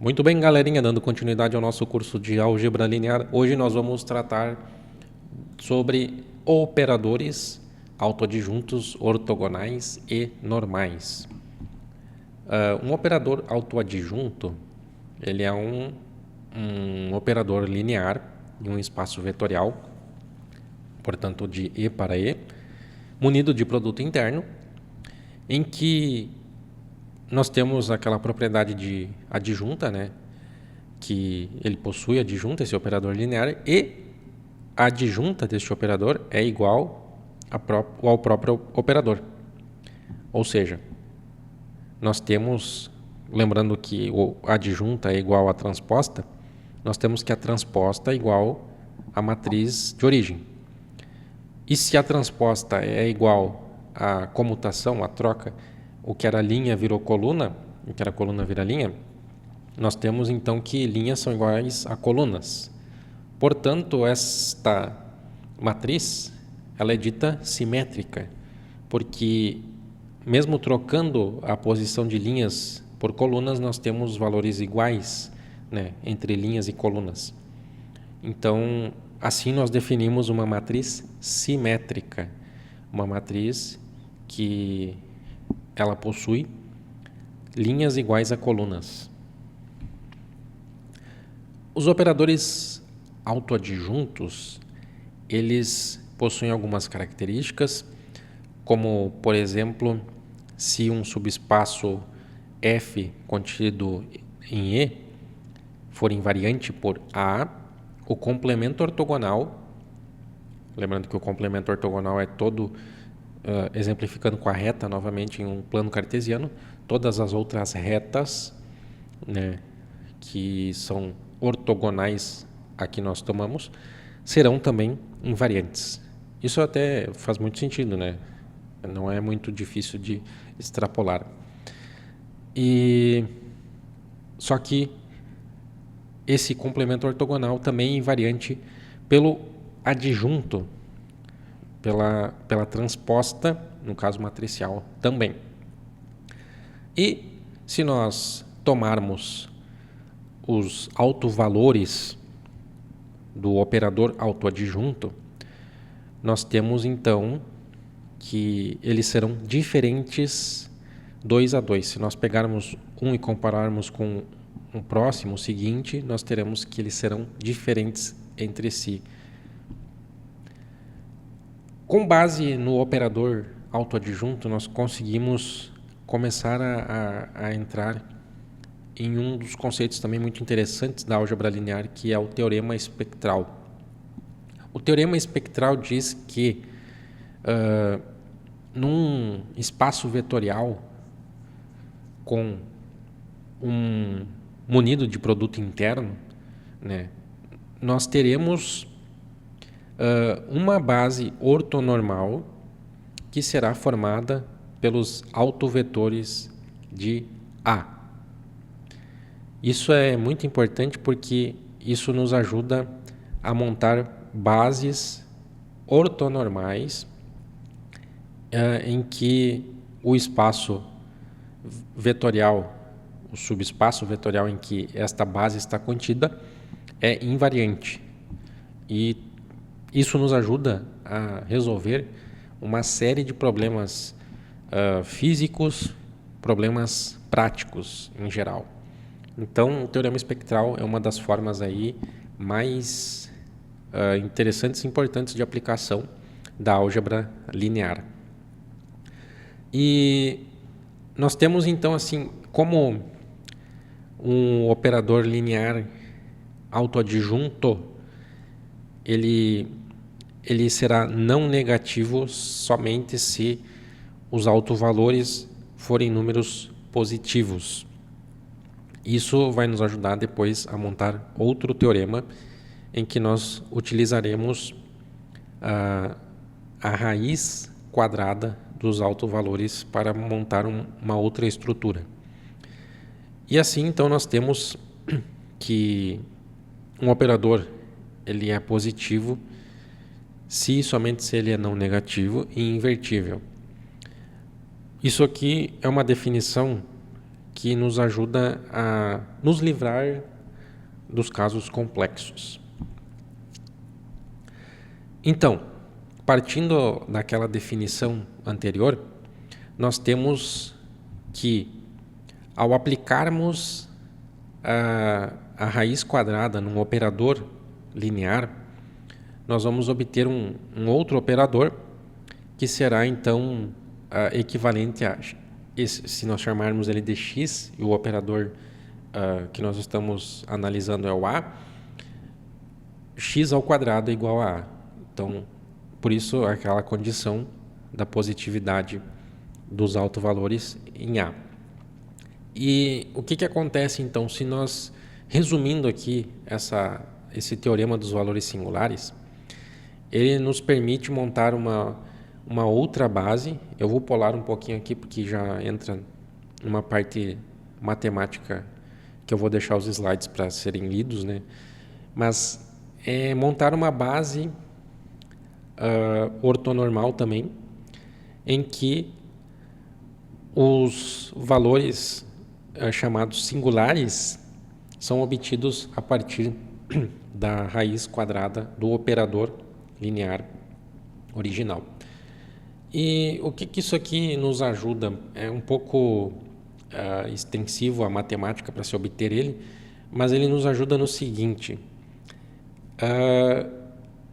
Muito bem, galerinha, dando continuidade ao nosso curso de álgebra linear. Hoje nós vamos tratar sobre operadores autoadjuntos, ortogonais e normais. Um operador autoadjunto, ele é um operador linear em um espaço vetorial, portanto de E para E, munido de produto interno, em que nós temos aquela propriedade de adjunta, né? Que ele possui adjunta, esse operador linear, e a adjunta deste operador é igual ao próprio operador. Ou seja, nós temos, lembrando que a adjunta é igual à transposta, nós temos que a transposta é igual à matriz de origem. E se a transposta é igual à comutação, à troca, o que era linha virou coluna, o que era coluna vira linha, nós temos então que linhas são iguais a colunas. Portanto, esta matriz ela é dita simétrica, porque mesmo trocando a posição de linhas por colunas, nós temos valores iguais, né, entre linhas e colunas. Então, assim nós definimos uma matriz simétrica, uma matriz que ela possui linhas iguais a colunas. Os operadores autoadjuntos, eles possuem algumas características, como, por exemplo, se um subespaço F contido em E for invariante por A, o complemento ortogonal, lembrando que o complemento ortogonal é todo, exemplificando com a reta novamente em um plano cartesiano, todas as outras retas, né, que são ortogonais a que nós tomamos, serão também invariantes. Isso até faz muito sentido, né? Não é muito difícil de extrapolar. Só que esse complemento ortogonal também é invariante pelo adjunto, pela transposta, no caso matricial também. E se nós tomarmos os autovalores do operador autoadjunto, nós temos então que eles serão diferentes 2 a 2. Se nós pegarmos um e compararmos com um próximo, o seguinte, nós teremos que eles serão diferentes entre si. Com base no operador autoadjunto, nós conseguimos começar a entrar em um dos conceitos também muito interessantes da álgebra linear, que é o teorema espectral. O teorema espectral diz que num espaço vetorial com um munido de produto interno, né, nós teremos uma base ortonormal que será formada pelos autovetores de A. Isso é muito importante porque isso nos ajuda a montar bases ortonormais em que o espaço vetorial, o subespaço vetorial em que esta base está contida é invariante. E isso nos ajuda a resolver uma série de problemas físicos, problemas práticos em geral. Então, o teorema espectral é uma das formas aí mais interessantes e importantes de aplicação da álgebra linear. E nós temos então assim, como um operador linear autoadjunto, ele será não negativo somente se os autovalores forem números positivos. Isso vai nos ajudar depois a montar outro teorema em que nós utilizaremos a raiz quadrada dos autovalores para montar uma outra estrutura. E assim, então, nós temos que um operador ele é positivo somente se ele é não negativo e invertível. Isso aqui é uma definição que nos ajuda a nos livrar dos casos complexos. Então, partindo daquela definição anterior, nós temos que, ao aplicarmos a raiz quadrada num operador linear, nós vamos obter um outro operador que será então equivalente a se nós chamarmos ele de x, e o operador que nós estamos analisando é o a, x ao quadrado é igual a a. Então, por isso aquela condição da positividade dos autovalores em a. E o que acontece então se nós, resumindo aqui esse teorema dos valores singulares, ele nos permite montar uma outra base. Eu vou pular um pouquinho aqui porque já entra uma parte matemática que eu vou deixar os slides para serem lidos, né? Mas é montar uma base ortonormal também, em que os valores chamados singulares são obtidos a partir da raiz quadrada do operador linear original. E o que isso aqui nos ajuda? É um pouco extensivo a matemática para se obter ele, mas ele nos ajuda no seguinte: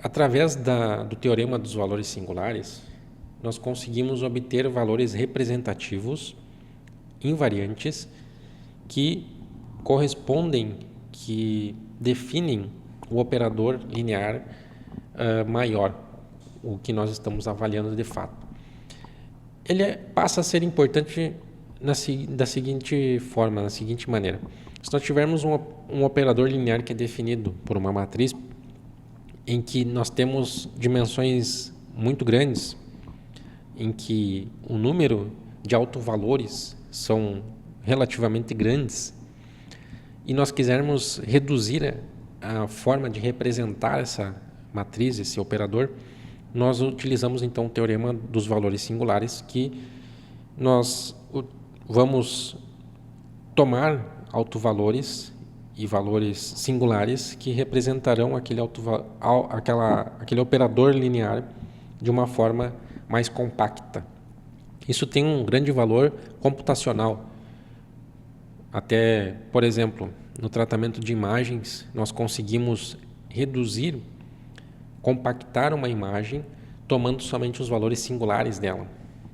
através do teorema dos valores singulares, nós conseguimos obter valores representativos invariantes que correspondem, que definem o operador linear maior, o que nós estamos avaliando de fato. Ele passa a ser importante da seguinte forma, da seguinte maneira: se nós tivermos um operador linear que é definido por uma matriz em que nós temos dimensões muito grandes, em que o número de autovalores são relativamente grandes, e nós quisermos reduzir a forma de representar essa matriz, esse operador, nós utilizamos então o teorema dos valores singulares, que nós vamos tomar autovalores e valores singulares que representarão aquele operador linear de uma forma mais compacta. Isso tem um grande valor computacional. Até, por exemplo, no tratamento de imagens, nós conseguimos reduzir, compactar uma imagem tomando somente os valores singulares dela,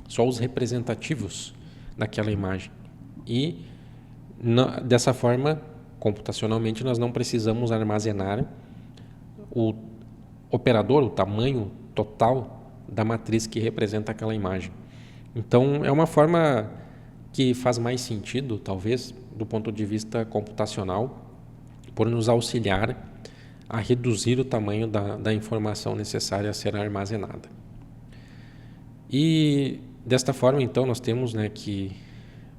só os representativos daquela imagem. E dessa forma, computacionalmente, nós não precisamos armazenar o operador, o tamanho total da matriz que representa aquela imagem. Então, é uma forma que faz mais sentido, talvez, do ponto de vista computacional, por nos auxiliar a reduzir o tamanho da informação necessária a ser armazenada. E desta forma, então, nós temos, que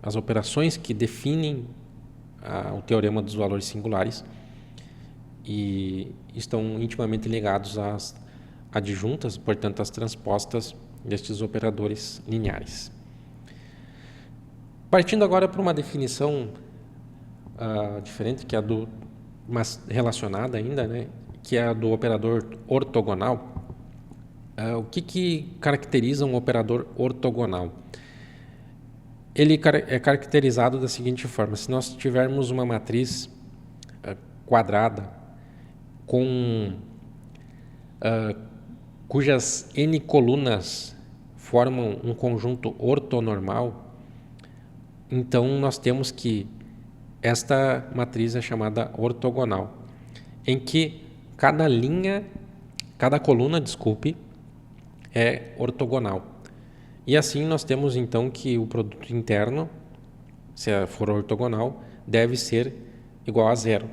as operações que definem o teorema dos valores singulares e estão intimamente ligados às adjuntas, portanto, às transpostas destes operadores lineares. Partindo agora para uma definição diferente, que é mas relacionada ainda, que é a do operador ortogonal. O que caracteriza um operador ortogonal? Ele é caracterizado da seguinte forma: se nós tivermos uma matriz quadrada cujas n colunas formam um conjunto ortonormal, então nós temos que esta matriz é chamada ortogonal, em que cada coluna, é ortogonal. E assim nós temos então que o produto interno, se for ortogonal, deve ser igual a zero.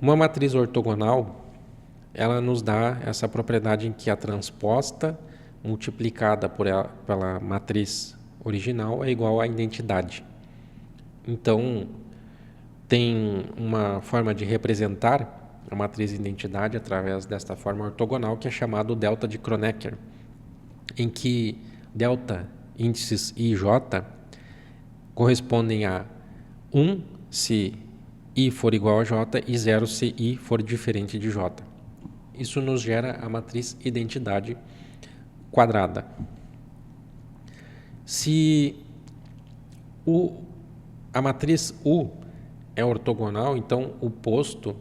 Uma matriz ortogonal, ela nos dá essa propriedade em que a transposta multiplicada pela matriz original é igual à identidade. Então, tem uma forma de representar a matriz identidade através desta forma ortogonal, que é chamado delta de Kronecker, em que delta, índices I e J, correspondem a 1 se I for igual a J e 0 se I for diferente de J. Isso nos gera a matriz identidade quadrada. Se a matriz U é ortogonal, então o posto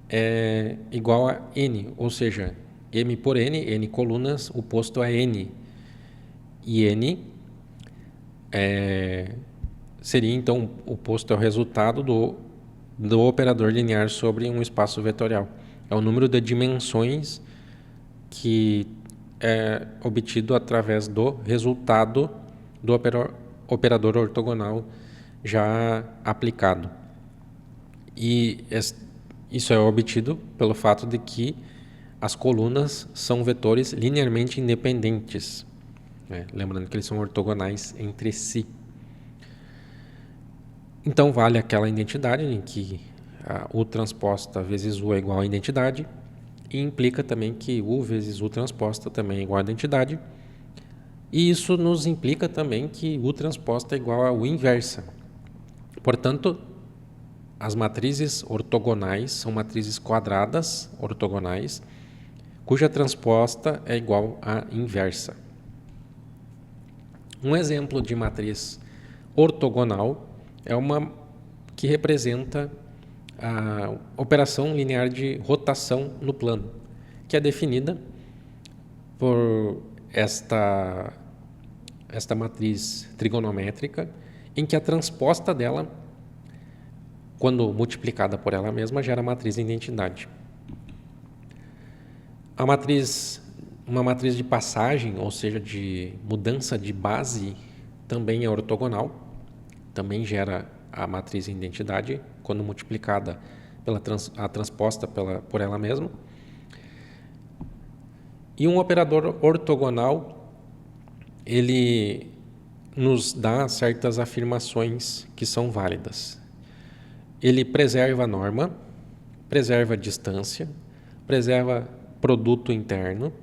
é igual a N, ou seja, M por N colunas, o posto é N. E N seria, então, o posto é o resultado do operador linear sobre um espaço vetorial. É o número de dimensões que é obtido através do resultado do operador ortogonal já aplicado. E isso é obtido pelo fato de que as colunas são vetores linearmente independentes, né? Lembrando que eles são ortogonais entre si. Então vale aquela identidade em que U transposta vezes U é igual a identidade, e implica também que U vezes U transposta também é igual a identidade, e isso nos implica também que U transposta é igual a U inversa. Portanto, as matrizes ortogonais são matrizes quadradas ortogonais, cuja transposta é igual à inversa. Um exemplo de matriz ortogonal é uma que representa a operação linear de rotação no plano, que é definida por esta matriz trigonométrica, em que a transposta dela, quando multiplicada por ela mesma, gera a matriz de identidade. Uma matriz de passagem, ou seja, de mudança de base, também é ortogonal, também gera a matriz de identidade, quando multiplicada a transposta por ela mesma. E um operador ortogonal, ele nos dá certas afirmações que são válidas. Ele preserva a norma, preserva a distância, preserva produto interno,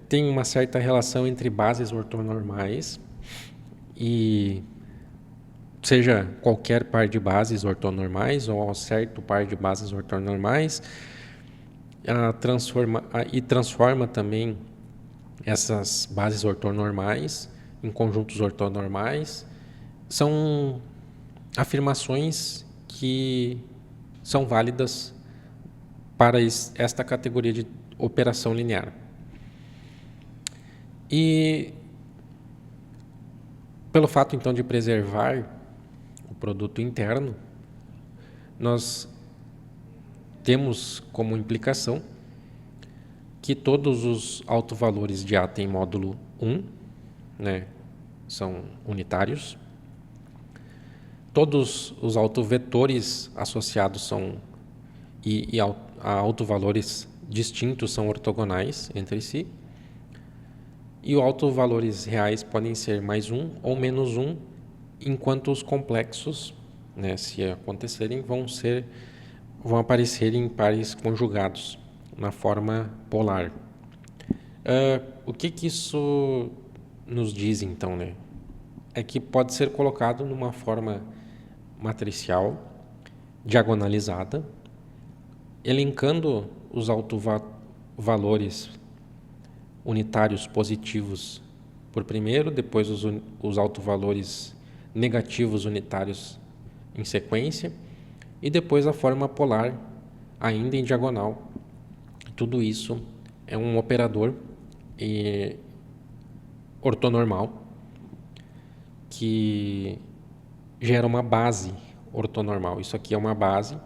tem uma certa relação entre bases ortonormais, e seja qualquer par de bases ortonormais ou certo par de bases ortonormais, transforma também essas bases ortonormais em conjuntos ortonormais. São afirmações que são válidas para esta categoria de operação linear. E pelo fato, então, de preservar o produto interno, nós temos como implicação que todos os autovalores de A têm módulo 1, né, são unitários. Todos os autovetores associados e autovalores distintos são ortogonais entre si. E os autovalores reais podem ser mais 1 ou menos 1, enquanto os complexos, né, se acontecerem, vão aparecer em pares conjugados, na forma polar. O que isso nos diz, então, né? É que pode ser colocado numa forma matricial, diagonalizada, elencando os autovalores unitários positivos por primeiro, depois os autovalores negativos unitários em sequência, e depois a forma polar ainda em diagonal. Tudo isso é um operador ortonormal que gera uma base ortonormal. Isso aqui é uma base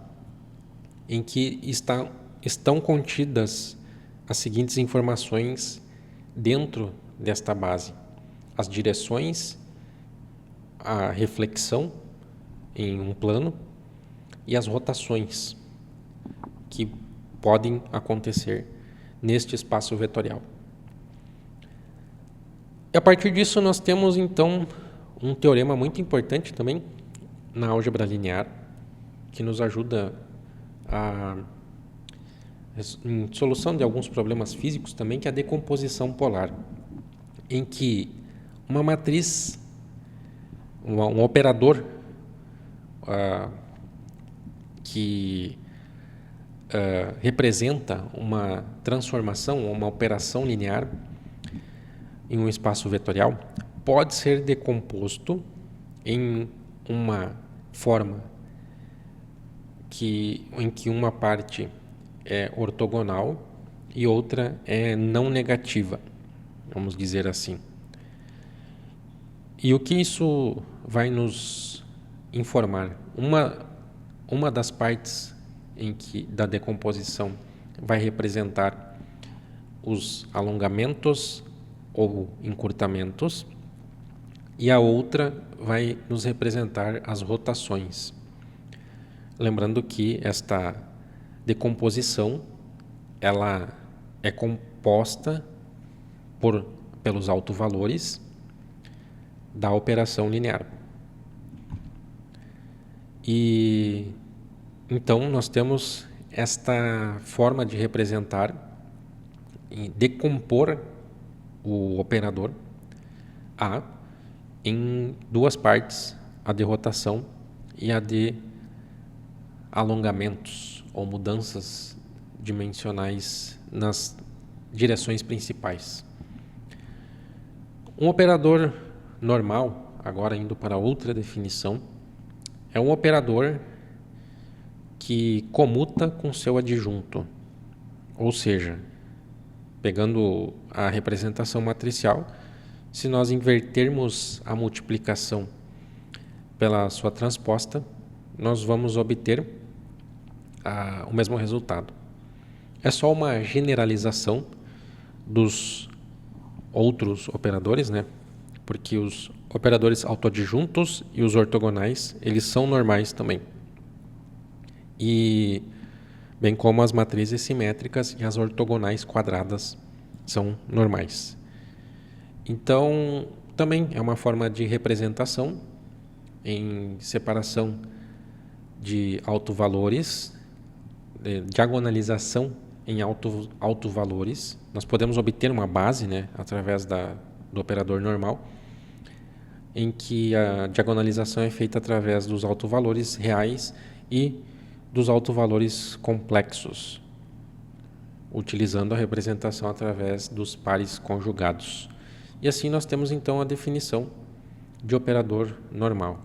em que estão contidas as seguintes informações dentro desta base: as direções, a reflexão em um plano e as rotações que podem acontecer neste espaço vetorial. E a partir disso nós temos então um teorema muito importante também na álgebra linear, que nos ajuda em solução de alguns problemas físicos também, que é a decomposição polar, em que uma matriz, um operador que representa uma transformação, uma operação linear em um espaço vetorial, pode ser decomposto em uma forma em que uma parte é ortogonal e outra é não negativa, vamos dizer assim. E o que isso vai nos informar? Uma das partes da decomposição vai representar os alongamentos ou encurtamentos e a outra vai nos representar as rotações. Lembrando que esta decomposição ela é composta pelos autovalores da operação linear. E então nós temos esta forma de representar e decompor o operador A em duas partes, a de rotação e a de alongamentos ou mudanças dimensionais nas direções principais. Um operador normal, agora indo para outra definição, é um operador que comuta com seu adjunto, ou seja, pegando a representação matricial, se nós invertermos a multiplicação pela sua transposta, nós vamos obter o mesmo resultado. É só uma generalização dos outros operadores, né? Porque os operadores autoadjuntos e os ortogonais, eles são normais também. E bem como as matrizes simétricas e as ortogonais quadradas são normais. Então, também é uma forma de representação em separação de autovalores, de diagonalização em autovalores. Nós podemos obter uma base, né, através do operador normal, em que a diagonalização é feita através dos autovalores reais e dos autovalores complexos, utilizando a representação através dos pares conjugados. E assim nós temos então a definição de operador normal.